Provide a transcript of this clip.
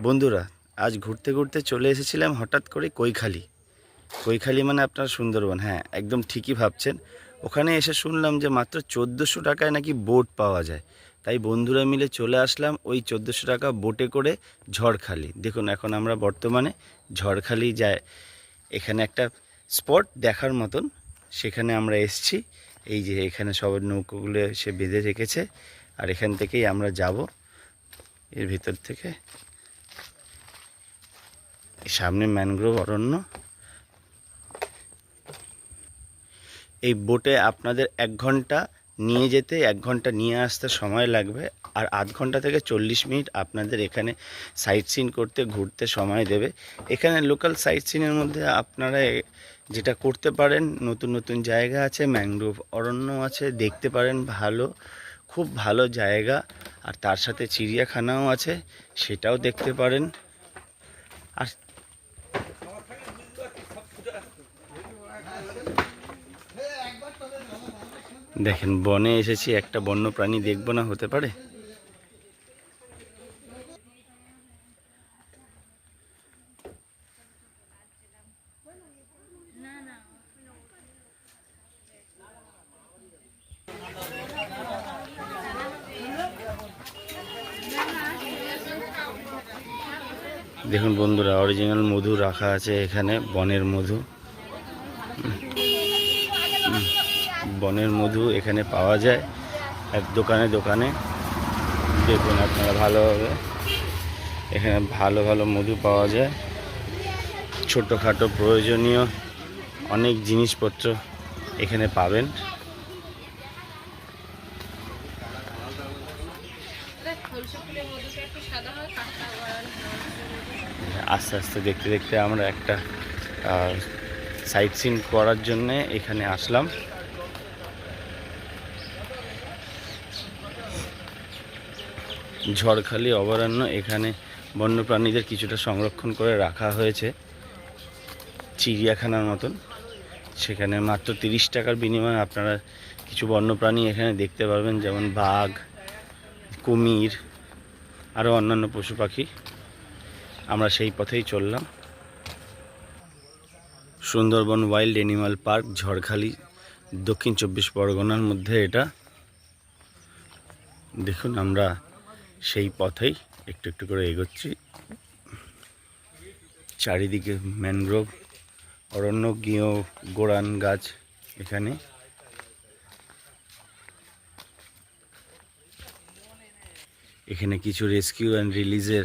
বন্ধুরা, আজ ঘুরতে ঘুরতে চলে এসেছিলাম হঠাৎ করে কৈখালী। কৈখালী মানে আপনার সুন্দরবন। হ্যাঁ, একদম ঠিকই ভাবছেন। ওখানে এসে শুনলাম যে মাত্র 1400 টাকায় নাকি বোট পাওয়া যায়। তাই বন্ধুরা মিলে চলে আসলাম ওই 1400 টাকা বোটে করে ঝড়খালি। দেখুন, এখন আমরা বর্তমানে ঝড়খালি যায়, এখানে একটা স্পট দেখার মতন, সেখানে আমরা এসছি। এই যে এখানে সবার নৌকোগুলো সে বেঁধে রেখেছে, আর এখান থেকেই আমরা যাব। এর ভিতর থেকে সামনে ম্যানগ্রোভ অরণ্য। এই বোটে আপনাদের 1 ঘন্টা নিয়ে যেতে, 1 ঘন্টা নিয়ে আসতে সময় লাগবে, আর আধ ঘন্টা থেকে 40 মিনিট আপনাদের এখানে সাইট সিন করতে, ঘুরতে সময় দেবে। এখানে লোকাল সাইট সিনের মধ্যে আপনারা যেটা করতে পারেন, নতুন নতুন জায়গা আছে, ম্যানগ্রোভ অরণ্য আছে, দেখতে পারেন। খুব ভালো জায়গা। আর তার সাথে চিড়িয়াখানাও আছে, সেটাও দেখতে পারেন। আর দেখেন, বনে এসেছি, একটা বন্য প্রাণী দেখবো না, হতে পারে? দেখুন বন্ধুরা, অরিজিনাল মধু রাখা আছে এখানে, বনের মধু। বনের মধু এখানে পাওয়া যায় এক দোকানে দোকানে। দেখুন আপনারা ভালোভাবে, এখানে ভালো ভালো মধু পাওয়া যায়। ছোটোখাটো প্রয়োজনীয় অনেক জিনিসপত্র এখানে পাবেন। আস্তে আস্তে দেখতে দেখতে আমরা একটা সাইট সিন করার জন্যে এখানে আসলাম। ঝড়খালি অভয়ারণ্য, এখানে বন্যপ্রাণীদের কিছুটা সংরক্ষণ করে রাখা হয়েছে, চিড়িয়াখানার মতন। সেখানে মাত্র 30 টাকার বিনিময়ে আপনারা কিছু বন্যপ্রাণী এখানে দেখতে পারবেন, যেমন বাঘ, কুমির, আরও অন্যান্য পশু পাখি। আমরা সেই পথেই চললাম। Sundarban wild animal park, Jharkhali, দক্ষিণ 24 পরগনার মধ্যে এটা। দেখুন, আমরা সেই পথেই একটু একটু করে এগোচ্ছি। চারিদিকে ম্যানগ্রোভ অরণ্য, গোরান গাছ এখানে। এখানে কিছু রেস্কিউ অ্যান্ড রিলিজের